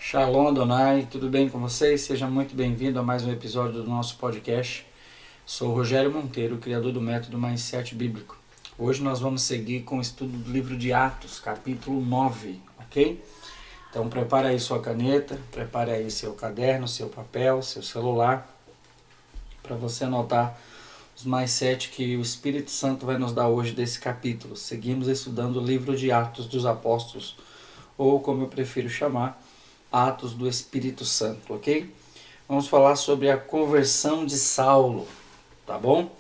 Shalom Adonai, tudo bem com vocês? Seja muito bem-vindo a mais um episódio do nosso podcast. Sou o Rogério Monteiro, criador do método Mindset Bíblico. Hoje nós vamos seguir com o estudo do livro de Atos, capítulo 9, ok? Então prepare aí sua caneta, prepare aí seu caderno, seu papel, seu celular, para você anotar os mindset que o Espírito Santo vai nos dar hoje desse capítulo. Seguimos estudando o livro de Atos dos Apóstolos, ou como eu prefiro chamar, Atos do Espírito Santo, ok? Vamos falar sobre a conversão de Saulo, tá bom?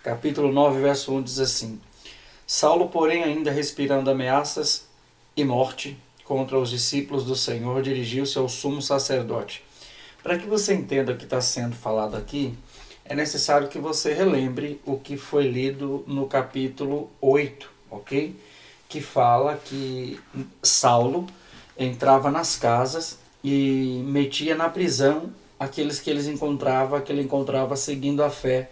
Capítulo 9, verso 1 diz assim: Saulo, porém, ainda respirando ameaças e morte contra os discípulos do Senhor, dirigiu-se ao sumo sacerdote. Para que você entenda o que está sendo falado aqui, é necessário que você relembre o que foi lido no capítulo 8, ok? Que fala que Saulo entrava nas casas e metia na prisão aqueles que ele encontrava seguindo a fé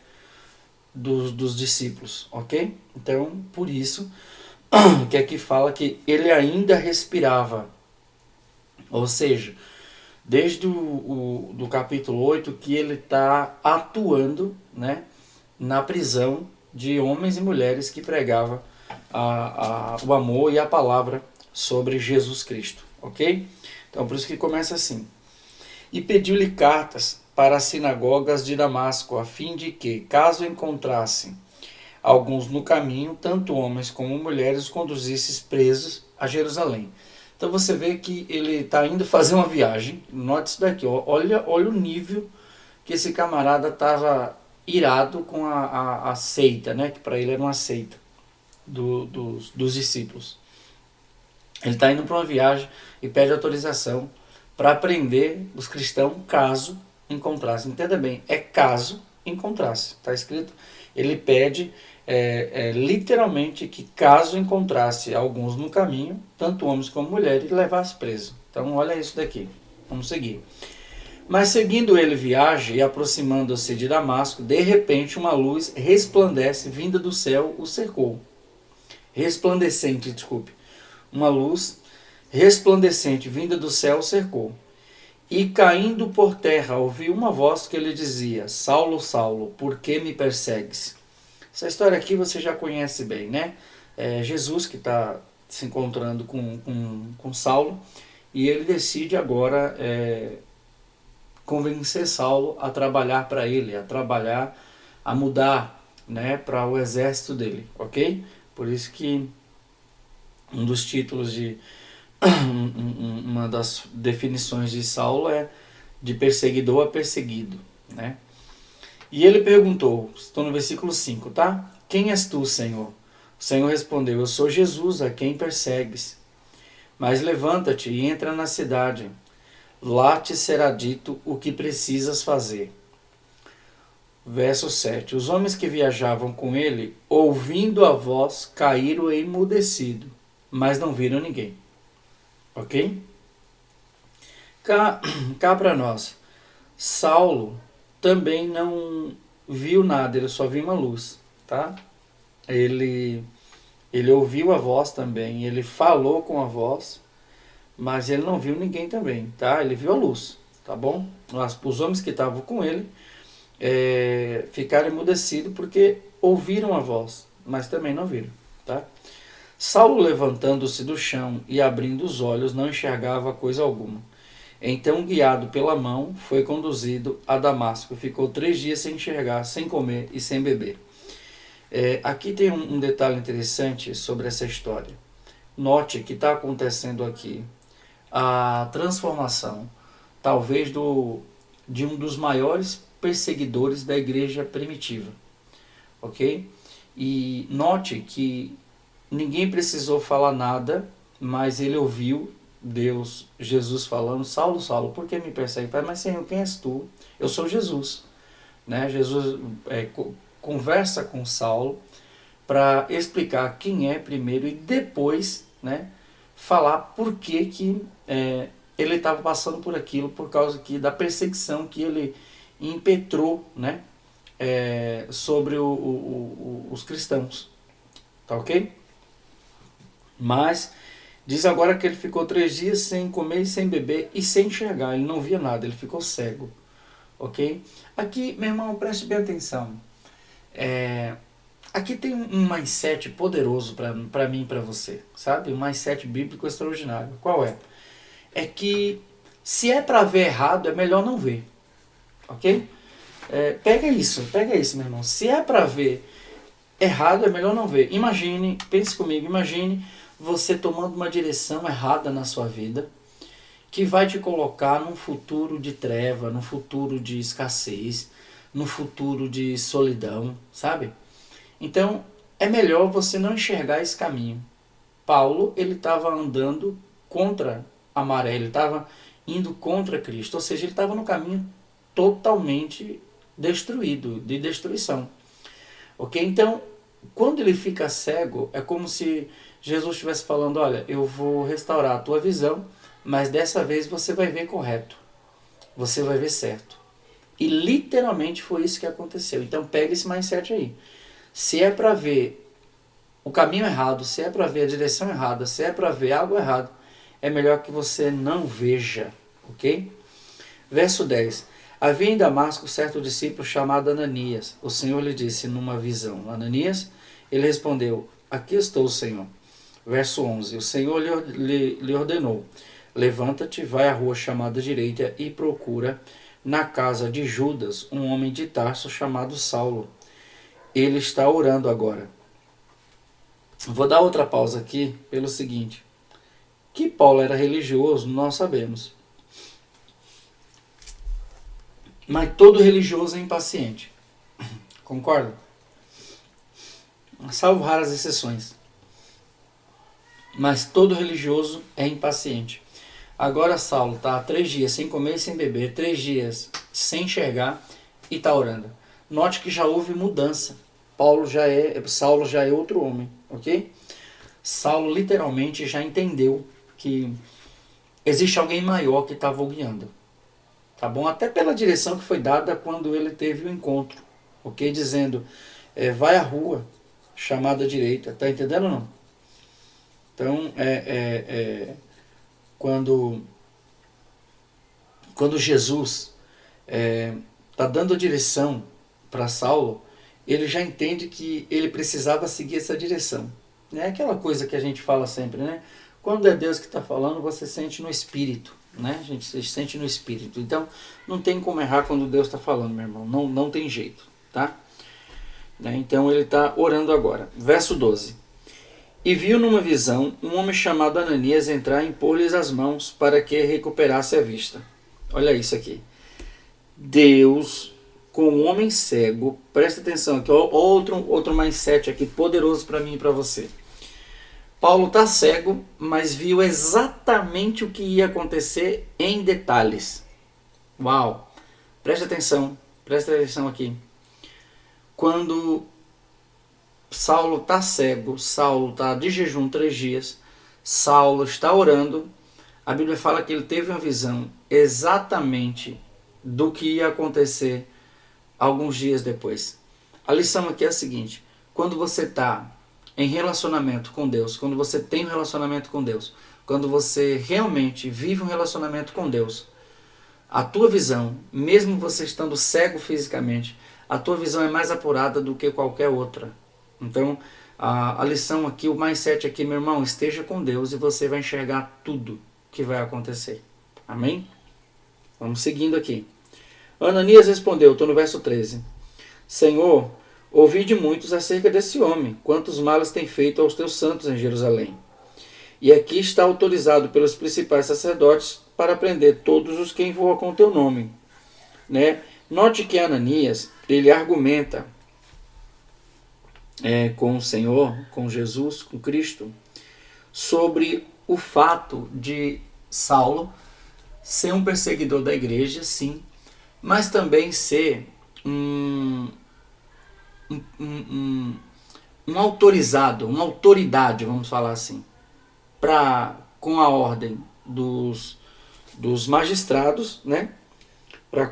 dos discípulos, ok? Então, por isso que aqui fala que ele ainda respirava, ou seja, desde do capítulo 8 que ele está atuando, né, na prisão de homens e mulheres que pregavam o amor e a palavra sobre Jesus Cristo, ok? Então por isso que começa assim: e pediu-lhe cartas para as sinagogas de Damasco, a fim de que, caso encontrassem alguns no caminho, tanto homens como mulheres, os conduzisses presos a Jerusalém. Então você vê que ele está indo fazer uma viagem. Note isso daqui, ó. Olha o nível que esse camarada estava irado com a seita, né? Que para ele era uma seita dos discípulos. Ele está indo para uma viagem e pede autorização para prender os cristãos caso encontrasse. Entenda bem, é caso encontrasse. Está escrito, ele pede literalmente que caso encontrasse alguns no caminho, tanto homens como mulheres, levasse preso. Então olha isso daqui, vamos seguir. Mas seguindo ele viagem e aproximando-se de Damasco, de repente uma luz resplandece vinda do céu o cercou. Resplandecente, desculpe. Uma luz resplandecente vinda do céu o cercou. E caindo por terra, ouviu uma voz que lhe dizia: Saulo, Saulo, por que me persegues? Essa história aqui você já conhece bem, né? É Jesus que está se encontrando com Saulo, e ele decide agora convencer Saulo a trabalhar para ele, a mudar, né, para o exército dele, ok? Por isso que um dos títulos uma das definições de Saulo é de perseguidor a perseguido, né? E ele perguntou, estou no versículo 5, tá? Quem és tu, Senhor? O Senhor respondeu: eu sou Jesus, a quem persegues. Mas levanta-te e entra na cidade. Lá te será dito o que precisas fazer. Verso 7. Os homens que viajavam com ele, ouvindo a voz, caíram emudecidos, mas não viram ninguém. Ok? Cá para nós. Saulo também não viu nada, ele só viu uma luz, tá? Ele ouviu a voz também, ele falou com a voz, mas ele não viu ninguém também, tá? Ele viu a luz, tá bom? Os homens que estavam com ele ficaram emudecidos porque ouviram a voz, mas também não viram, tá? Saulo, levantando-se do chão e abrindo os olhos, não enxergava coisa alguma. Então, guiado pela mão, foi conduzido a Damasco. Ficou 3 dias sem enxergar, sem comer e sem beber. Aqui tem um detalhe interessante sobre essa história. Note que está acontecendo aqui a transformação, talvez, de um dos maiores perseguidores da igreja primitiva. Ok? E note que ninguém precisou falar nada, mas ele ouviu Jesus falando: Saulo, Saulo, por que me persegue? Mas Senhor, quem és tu? Eu sou Jesus, né? Jesus conversa com Saulo para explicar quem é primeiro e depois, né, falar por que ele estava passando por aquilo, por causa da perseguição que ele impetrou, né, sobre os cristãos, tá ok? Mas Diz agora que ele ficou 3 dias sem comer e sem beber e sem enxergar. Ele não via nada, ele ficou cego. Ok? Aqui, meu irmão, preste bem atenção. Aqui tem um mindset poderoso para mim e para você. Sabe? Um mindset bíblico extraordinário. Qual é? É que se é para ver errado, é melhor não ver. Ok? Pega isso, meu irmão. Se é para ver errado, é melhor não ver. Imagine, pense comigo, imagine você tomando uma direção errada na sua vida, que vai te colocar num futuro de treva, num futuro de escassez, num futuro de solidão, sabe? Então, é melhor você não enxergar esse caminho. Paulo, ele estava andando contra a maré, ele estava indo contra Cristo, ou seja, ele estava no caminho totalmente destruído, de destruição. Ok? Então, quando ele fica cego, é como se Jesus estivesse falando, olha, eu vou restaurar a tua visão, mas dessa vez você vai ver correto. Você vai ver certo. E literalmente foi isso que aconteceu. Então pega esse mindset aí. Se é para ver o caminho errado, se é para ver a direção errada, se é para ver algo errado, é melhor que você não veja. Ok? Verso 10. Havia em Damasco certo discípulo chamado Ananias. O Senhor lhe disse numa visão, Ananias? Ele respondeu, aqui estou, Senhor. Verso 11. O Senhor lhe ordenou, levanta-te, vai à rua chamada direita e procura na casa de Judas um homem de Tarso chamado Saulo. Ele está orando agora. Vou dar outra pausa aqui pelo seguinte. Que Paulo era religioso, nós sabemos. Mas todo religioso é impaciente. Concorda? Salvo raras exceções. Mas todo religioso é impaciente. Agora Saulo está há 3 dias sem comer e sem beber, 3 dias sem enxergar e está orando. Note que já houve mudança. Saulo já é outro homem, ok? Saulo literalmente já entendeu que existe alguém maior que estava o guiando. Tá bom? Até pela direção que foi dada quando ele teve o encontro, ok? Dizendo, vai à rua chamada direita, tá entendendo ou não? Então, quando Jesus está dando a direção para Saulo, ele já entende que ele precisava seguir essa direção. É aquela coisa que a gente fala sempre, né? Quando é Deus que está falando, você sente no espírito, né? A gente se sente no espírito. Então, não tem como errar quando Deus está falando, meu irmão. Não tem jeito, tá? Então, ele está orando agora. Verso 12. E viu numa visão um homem chamado Ananias entrar e impor-lhes as mãos para que recuperasse a vista. Olha isso aqui. Deus, com um homem cego, presta atenção aqui, outro mindset aqui poderoso para mim e para você. Paulo está cego, mas viu exatamente o que ia acontecer em detalhes. Uau! Presta atenção aqui. Quando Saulo está cego, Saulo está de jejum 3 dias, Saulo está orando, a Bíblia fala que ele teve uma visão exatamente do que ia acontecer alguns dias depois. A lição aqui é a seguinte, quando você está em relacionamento com Deus, quando você tem um relacionamento com Deus, quando você realmente vive um relacionamento com Deus, a tua visão, mesmo você estando cego fisicamente, a tua visão é mais apurada do que qualquer outra. Então, a lição aqui, o mindset aqui, meu irmão, esteja com Deus e você vai enxergar tudo que vai acontecer. Amém? Vamos seguindo aqui. Ananias respondeu, estou no verso 13. Senhor, ouvi de muitos acerca desse homem, quantos males tem feito aos teus santos em Jerusalém. E aqui está autorizado pelos principais sacerdotes para prender todos os que invocam o teu nome. Né? Note que Ananias, ele argumenta com o Senhor, com Jesus, com Cristo, sobre o fato de Saulo ser um perseguidor da igreja, sim, mas também ser um autorizado, uma autoridade, vamos falar assim, com a ordem dos magistrados, né?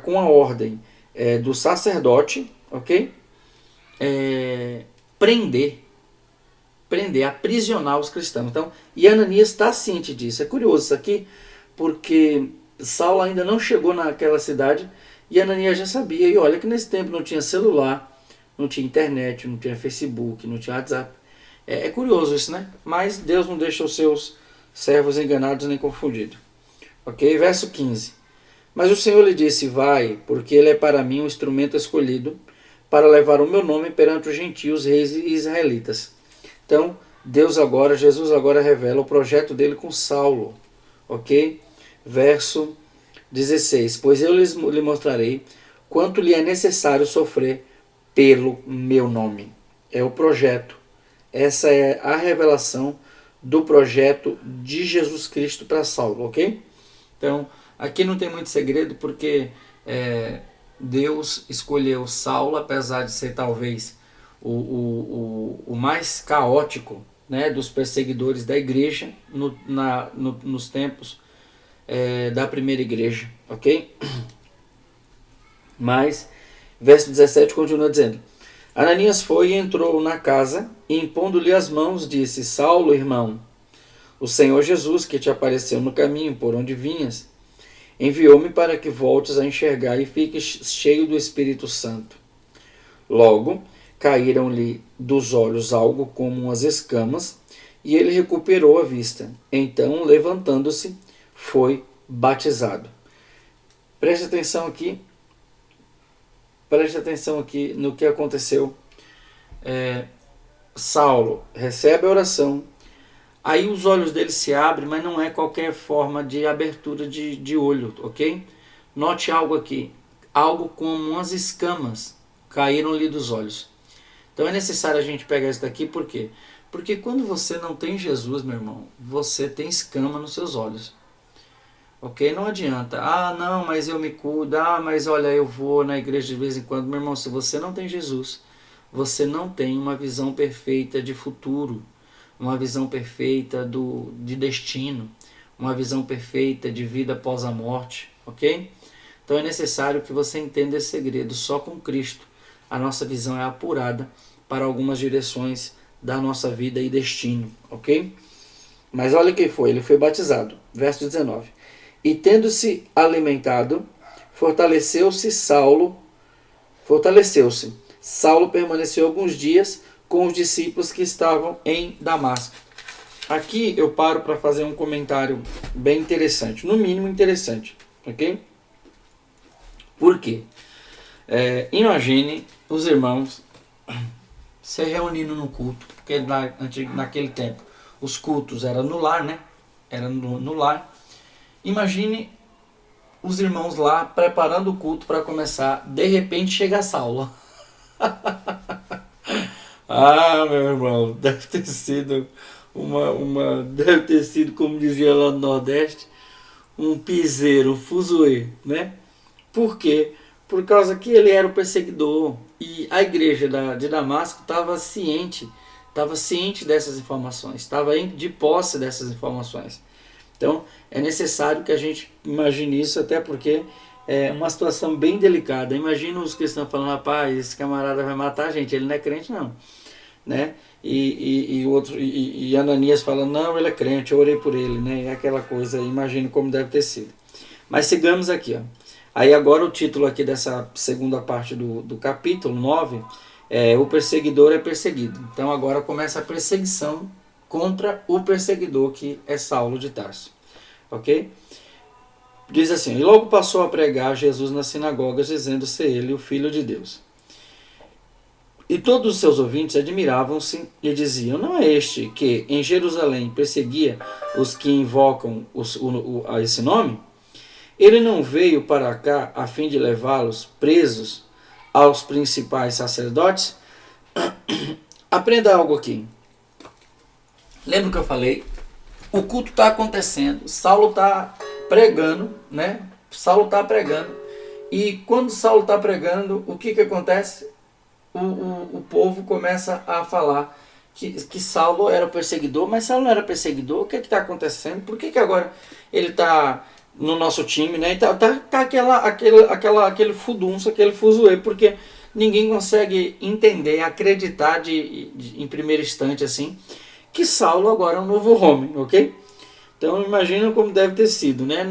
Com a ordem do sacerdote, ok? Prender prender, aprisionar os cristãos. Então, e Ananias está ciente disso. É curioso isso aqui, porque Saulo ainda não chegou naquela cidade e Ananias já sabia. E olha que nesse tempo não tinha celular, não tinha internet, não tinha Facebook, não tinha WhatsApp. É curioso isso, né? Mas Deus não deixa os seus servos enganados nem confundidos. Ok? Verso 15. Mas o Senhor lhe disse, vai, porque ele é para mim um instrumento escolhido para levar o meu nome perante os gentios, reis e israelitas. Então, Jesus agora revela o projeto dele com Saulo. Ok? Verso 16. Pois eu lhe mostrarei quanto lhe é necessário sofrer pelo meu nome. É o projeto. Essa é a revelação do projeto de Jesus Cristo para Saulo, ok? Então, aqui não tem muito segredo, porque Deus escolheu Saulo, apesar de ser talvez o mais caótico, né, dos perseguidores da igreja nos tempos da primeira igreja, ok? Mas, verso 17 continua dizendo, Ananias foi e entrou na casa, e impondo-lhe as mãos, disse, Saulo, irmão, o Senhor Jesus, que te apareceu no caminho por onde vinhas, enviou-me para que voltes a enxergar e fiques cheio do Espírito Santo. Logo, caíram-lhe dos olhos algo como umas escamas, e ele recuperou a vista. Então, levantando-se, foi batizado. Preste atenção aqui no que aconteceu. Saulo recebe a oração, aí os olhos dele se abrem, mas não é qualquer forma de abertura de olho, ok? Note algo aqui, algo como umas escamas caíram-lhe dos olhos. Então é necessário a gente pegar isso daqui, por quê? Porque quando você não tem Jesus, meu irmão, você tem escama nos seus olhos. Ok? Não adianta. Não, mas eu me cuido. Mas olha, eu vou na igreja de vez em quando. Meu irmão, se você não tem Jesus, você não tem uma visão perfeita de futuro, uma visão perfeita de destino, uma visão perfeita de vida após a morte. Ok? Então é necessário que você entenda esse segredo. Só com Cristo a nossa visão é apurada para algumas direções da nossa vida e destino. Ok? Mas olha o que foi. Ele foi batizado. Verso 19. E tendo-se alimentado, fortaleceu-se. Saulo permaneceu alguns dias com os discípulos que estavam em Damasco. Aqui eu paro para fazer um comentário bem interessante, no mínimo interessante, ok? Por quê? Imagine os irmãos se reunindo no culto, porque naquele tempo os cultos eram no lar, né? Era no lar. Imagine os irmãos lá preparando o culto para começar. De repente chega Saulo. Meu irmão, deve ter sido deve ter sido, como dizia lá no Nordeste, um piseiro, um fuzuê, né? Por quê? Por causa que ele era o perseguidor e a igreja de Damasco estava ciente dessas informações, estava de posse dessas informações. Então, é necessário que a gente imagine isso, até porque é uma situação bem delicada. Imagina os cristãos falando, rapaz, esse camarada vai matar a gente, ele não é crente não. Né? E Ananias falando, não, ele é crente, eu orei por ele, né? É aquela coisa, imagine como deve ter sido. Mas sigamos aqui, ó. Aí agora o título aqui dessa segunda parte do capítulo 9 é O Perseguidor é Perseguido. Então agora começa a perseguição contra o perseguidor, que é Saulo de Tarso. Ok? Diz assim, e logo passou a pregar Jesus nas sinagogas, dizendo ser ele o Filho de Deus. E todos os seus ouvintes admiravam-se e diziam, não é este que em Jerusalém perseguia os que invocam a esse nome? Ele não veio para cá a fim de levá-los presos aos principais sacerdotes? Aprenda algo aqui. Lembra que eu falei? O culto está acontecendo, Saulo está pregando, né? Saulo está pregando. E quando Saulo está pregando, o que acontece? O povo começa a falar que Saulo era o perseguidor, mas Saulo não era perseguidor. O que está acontecendo? Por que agora ele está no nosso time, né? Tá aquele fudunço, aquele fuzuê, porque ninguém consegue entender, acreditar em primeiro instante assim, que Saulo agora é um novo homem, ok? Então imagina como deve ter sido, né?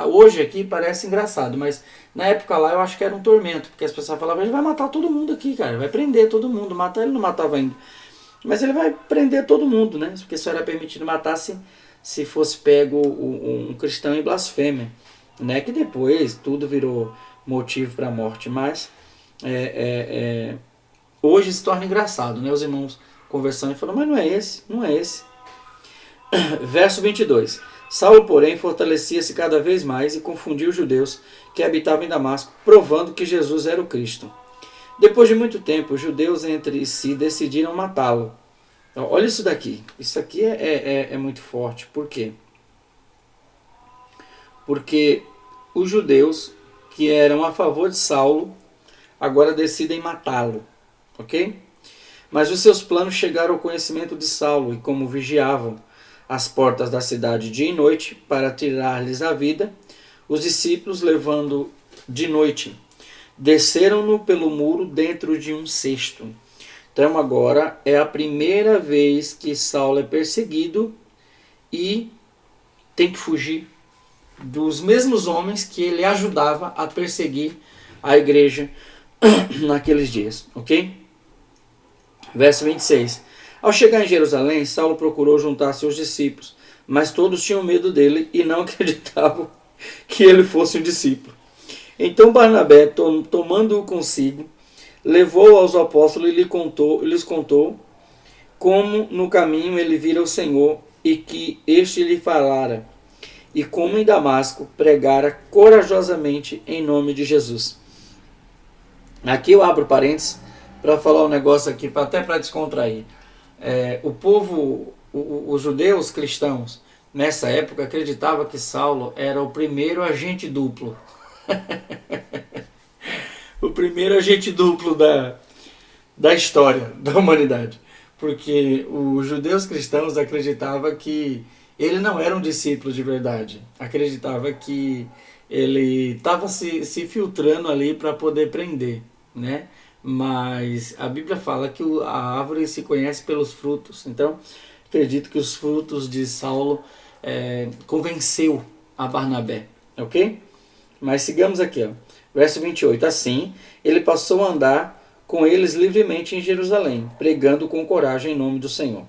Hoje aqui parece engraçado, mas na época lá eu acho que era um tormento, porque as pessoas falavam, ele vai matar todo mundo aqui, cara, vai prender todo mundo, matar ele não matava ainda, mas ele vai prender todo mundo, né? Porque só era permitido matar se fosse pego um cristão em blasfêmia, né? Que depois tudo virou motivo para a morte, mas hoje se torna engraçado, né? Os irmãos conversando e falando, mas não é esse, não é esse. Verso 22. Saulo, porém, fortalecia-se cada vez mais e confundia os judeus que habitavam em Damasco, provando que Jesus era o Cristo. Depois de muito tempo, os judeus entre si decidiram matá-lo. Olha isso daqui. Isso aqui é muito forte. Por quê? Porque os judeus que eram a favor de Saulo agora decidem matá-lo. Ok? Mas os seus planos chegaram ao conhecimento de Saulo, e como vigiavam as portas da cidade dia e noite para tirar-lhes a vida, os discípulos, levando de noite, desceram-no pelo muro dentro de um cesto. Então agora é a primeira vez que Saulo é perseguido e tem que fugir dos mesmos homens que ele ajudava a perseguir a igreja naqueles dias, ok? Verso 26. Ao chegar em Jerusalém, Saulo procurou juntar seus discípulos, mas todos tinham medo dele e não acreditavam que ele fosse um discípulo. Então Barnabé, tomando-o consigo, levou aos apóstolos e lhes contou como no caminho ele vira o Senhor e que este lhe falara, e como em Damasco pregara corajosamente em nome de Jesus. Aqui eu abro parênteses para falar um negócio aqui, até para descontrair. O povo, os judeus cristãos, nessa época, acreditava que Saulo era o primeiro agente duplo. O primeiro agente duplo da história da humanidade. Porque os judeus cristãos acreditavam que ele não era um discípulo de verdade. Acreditava que ele estava se filtrando ali para poder prender, né? Mas a Bíblia fala que a árvore se conhece pelos frutos. Então, acredito que os frutos de Saulo convenceu a Barnabé, ok? Mas sigamos aqui, ó. Verso 28. Assim, ele passou a andar com eles livremente em Jerusalém, pregando com coragem em nome do Senhor.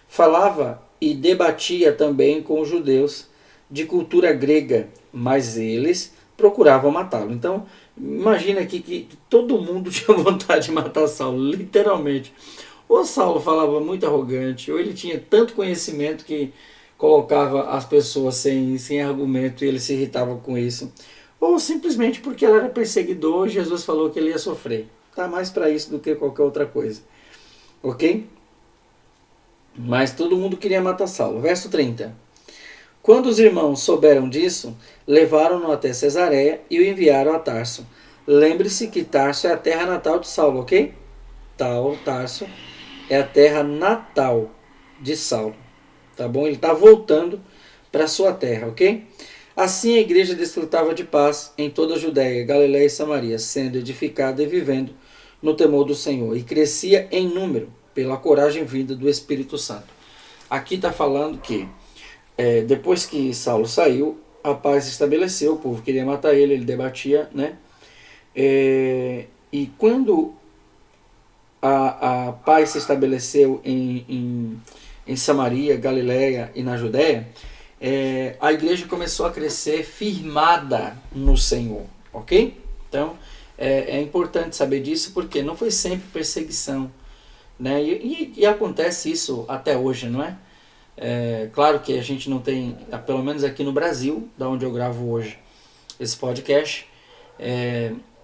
Falava e debatia também com os judeus de cultura grega, mas eles procuravam matá-lo. Então, imagina aqui que todo mundo tinha vontade de matar Saulo, literalmente. Ou Saulo falava muito arrogante, ou ele tinha tanto conhecimento que colocava as pessoas sem argumento e ele se irritava com isso. Ou simplesmente porque ele era perseguidor e Jesus falou que ele ia sofrer. Tá mais para isso do que qualquer outra coisa. Ok? Mas todo mundo queria matar Saulo. Verso 30. Quando os irmãos souberam disso, levaram-no até Cesareia e o enviaram a Tarso. Lembre-se que Tarso é a terra natal de Saulo, ok? Tarso é a terra natal de Saulo. Tá bom? Ele está voltando para sua terra, ok? Assim a igreja desfrutava de paz em toda a Judéia, Galiléia e Samaria, sendo edificada e vivendo no temor do Senhor, e crescia em número pela coragem vinda do Espírito Santo. Aqui está falando que depois que Saulo saiu, a paz se estabeleceu, o povo queria matar ele, ele debatia, né? E quando a paz se estabeleceu em Samaria, Galiléia e na Judéia, a igreja começou a crescer firmada no Senhor, ok? Então, é importante saber disso, porque não foi sempre perseguição, né? E acontece isso até hoje, não é? Claro que a gente não tem, pelo menos aqui no Brasil, da onde eu gravo hoje esse podcast,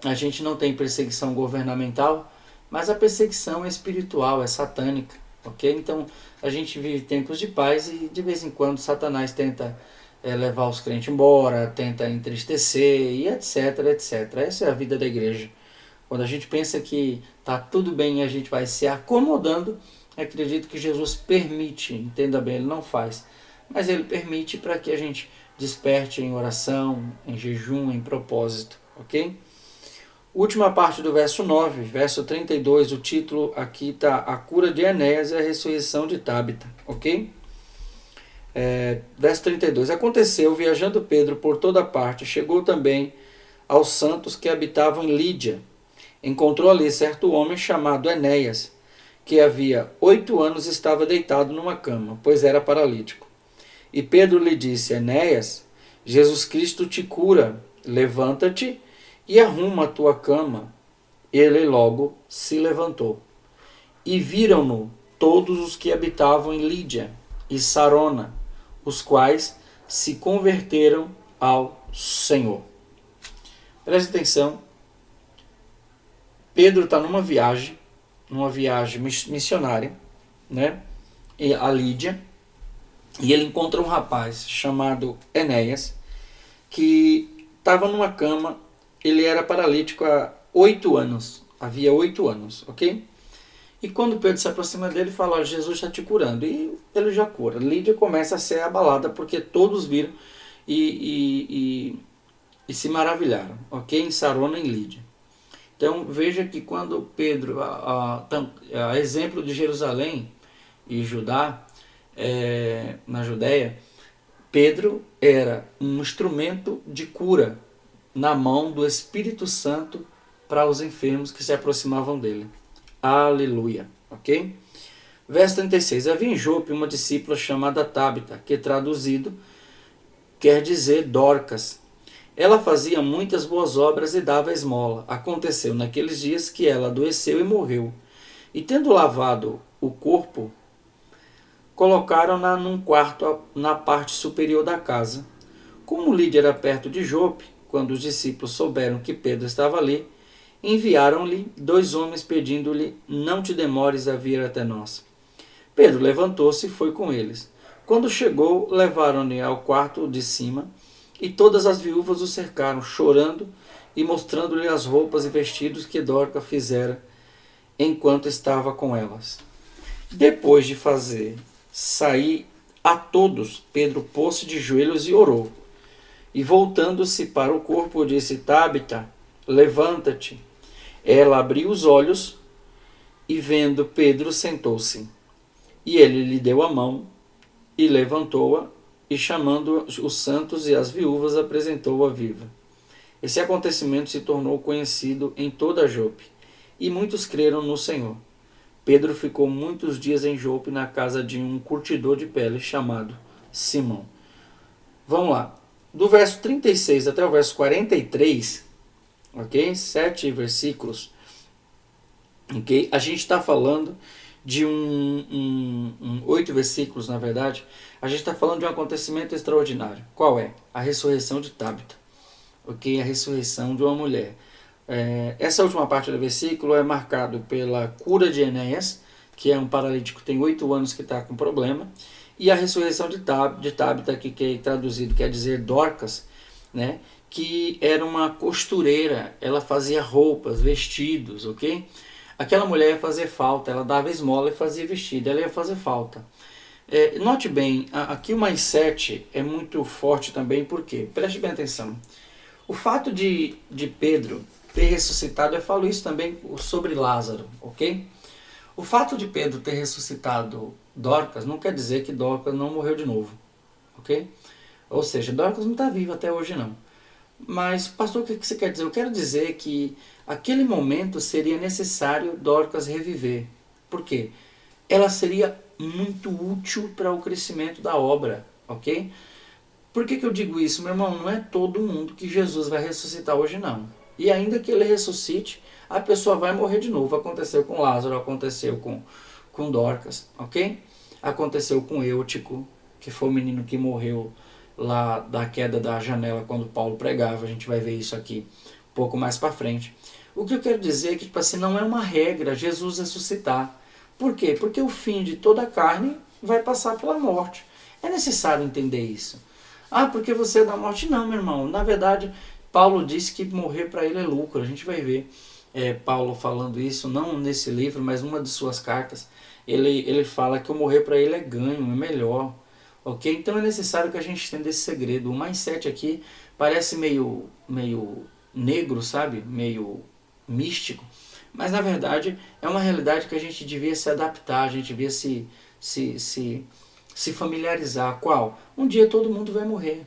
a gente não tem perseguição governamental, mas a perseguição é espiritual, é satânica, ok? Então a gente vive tempos de paz e de vez em quando Satanás tenta levar os crentes embora, tenta entristecer e etc, etc. Essa é a vida da igreja. Quando a gente pensa que está tudo bem e a gente vai se acomodando, acredito que Jesus permite, entenda bem, ele não faz, mas ele permite para que a gente desperte em oração, em jejum, em propósito, ok? Última parte do verso 9, verso 32, o título aqui está A Cura de Enéas e a Ressurreição de Tábita, ok? Verso 32, aconteceu, viajando Pedro por toda parte, chegou também aos santos que habitavam em Lídia. Encontrou ali certo homem chamado Enéas, que havia 8 anos estava deitado numa cama, pois era paralítico. E Pedro lhe disse, Enéas, Jesus Cristo te cura, levanta-te e arruma a tua cama. Ele logo se levantou. E viram-no todos os que habitavam em Lídia e Sarona, os quais se converteram ao Senhor. Preste atenção. Pedro está numa viagem missionária, né? A Lídia, e ele encontra um rapaz chamado Enéas, que estava numa cama. Ele era paralítico há 8 anos, havia 8 anos, ok? E quando Pedro se aproxima dele, fala, Jesus está te curando, e ele já cura. Lídia começa a ser abalada, porque todos viram e se maravilharam, ok? Em Sarona, em Lídia. Então veja que quando Pedro, a exemplo de Jerusalém e Judá, na Judéia, Pedro era um instrumento de cura na mão do Espírito Santo para os enfermos que se aproximavam dele. Aleluia, ok? Verso 36, havia em Jope uma discípula chamada Tábita, que traduzido quer dizer Dorcas. Ela fazia muitas boas obras e dava esmola. Aconteceu naqueles dias que ela adoeceu e morreu. E tendo lavado o corpo, colocaram-na num quarto na parte superior da casa. Como Lídia era perto de Jope, quando os discípulos souberam que Pedro estava ali, enviaram-lhe 2 homens pedindo-lhe, não te demores a vir até nós. Pedro levantou-se e foi com eles. Quando chegou, levaram-no ao quarto de cima, e todas as viúvas o cercaram, chorando e mostrando-lhe as roupas e vestidos que Dorcas fizera enquanto estava com elas. Depois de fazer sair a todos, Pedro pôs-se de joelhos e orou. E voltando-se para o corpo, disse, Tábita, levanta-te. Ela abriu os olhos e, vendo Pedro, sentou-se. E ele lhe deu a mão e levantou-a, e chamando os santos e as viúvas, apresentou-a viva. Esse acontecimento se tornou conhecido em toda Jope, e muitos creram no Senhor. Pedro ficou muitos dias em Jope, na casa de um curtidor de pele chamado Simão. Vamos lá. Do verso 36 até o verso 43, ok? 7 versículos, ok? A gente está falando de 8 versículos, na verdade. A gente está falando de um acontecimento extraordinário. Qual é? A ressurreição de Tábita, ok? A ressurreição de uma mulher. Essa última parte do versículo é marcado pela cura de Enéas, que é um paralítico que tem 8 anos que está com problema, e a ressurreição de Tábita, que é traduzido quer dizer Dorcas, né? Que era uma costureira, ela fazia roupas, vestidos, ok? Aquela mulher ia fazer falta, ela dava esmola e fazia vestido, ela ia fazer falta. Note bem, aqui o mais 7 é muito forte também, por quê? Preste bem atenção. O fato de Pedro ter ressuscitado, eu falo isso também sobre Lázaro, ok? O fato de Pedro ter ressuscitado Dorcas não quer dizer que Dorcas não morreu de novo, ok? Ou seja, Dorcas não está viva até hoje não. Mas, pastor, o que você quer dizer? Eu quero dizer que aquele momento seria necessário Dorcas reviver. Por quê? Ela seria muito útil para o crescimento da obra, ok? Por que eu digo isso, meu irmão? Não é todo mundo que Jesus vai ressuscitar hoje, não. E ainda que ele ressuscite, a pessoa vai morrer de novo. Aconteceu com Lázaro, aconteceu com Dorcas, ok? Aconteceu com Eutico, que foi o menino que morreu lá da queda da janela quando Paulo pregava. A gente vai ver isso aqui um pouco mais para frente. O que eu quero dizer é que, tipo assim, não é uma regra Jesus ressuscitar. Por quê? Porque o fim de toda a carne vai passar pela morte. É necessário entender isso. Ah, porque você é da morte? Não, meu irmão. Na verdade, Paulo disse que morrer para ele é lucro. A gente vai ver Paulo falando isso, não nesse livro, mas numa de suas cartas. Ele fala que o morrer para ele é ganho, é melhor. Ok? Então é necessário que a gente entenda esse segredo. O mais 7 aqui parece meio negro, sabe? Meio místico, mas na verdade é uma realidade que a gente devia se adaptar, a gente devia se familiarizar. Qual? Um dia todo mundo vai morrer.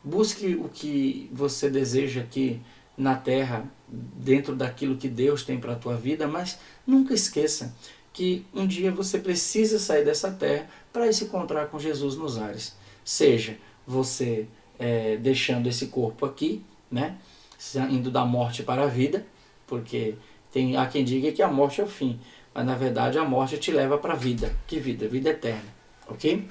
Busque o que você deseja aqui na terra, dentro daquilo que Deus tem para a tua vida, mas nunca esqueça que um dia você precisa sair dessa terra para se encontrar com Jesus nos ares. Seja você deixando esse corpo aqui, né, indo da morte para a vida, porque há quem diga que a morte é o fim, mas na verdade a morte te leva para a vida. Que vida? Vida eterna, ok?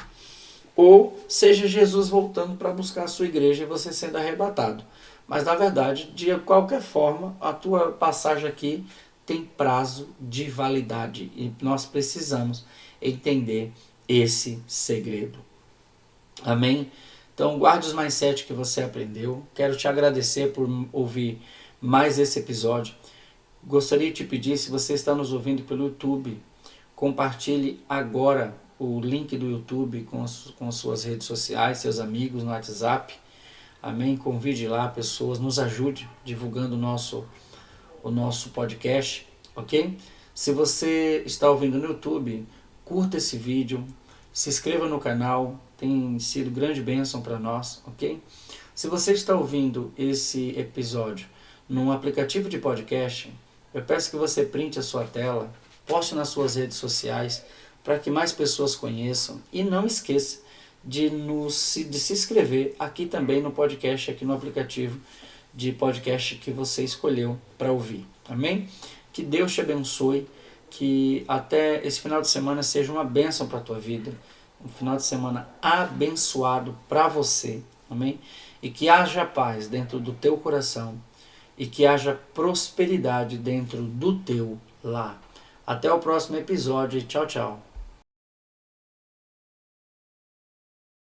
Ou seja Jesus voltando para buscar a sua igreja e você sendo arrebatado. Mas na verdade, de qualquer forma, a tua passagem aqui tem prazo de validade e nós precisamos entender esse segredo. Amém? Então guarde os mindset que você aprendeu. Quero te agradecer por ouvir mais esse episódio. Gostaria de te pedir, se você está nos ouvindo pelo YouTube, compartilhe agora o link do YouTube com suas redes sociais, seus amigos no WhatsApp. Amém? Convide lá pessoas, nos ajude divulgando o nosso podcast, ok? Se você está ouvindo no YouTube, curta esse vídeo, se inscreva no canal, tem sido grande bênção para nós, ok? Se você está ouvindo esse episódio num aplicativo de podcast, eu peço que você printe a sua tela, poste nas suas redes sociais, para que mais pessoas conheçam. E não esqueça de se inscrever aqui também no podcast, aqui no aplicativo de podcast que você escolheu para ouvir. Amém? Que Deus te abençoe, que até esse final de semana seja uma bênção para a tua vida, um final de semana abençoado para você. Amém? E que haja paz dentro do teu coração e que haja prosperidade dentro do teu lar. Até o próximo episódio e tchau, tchau.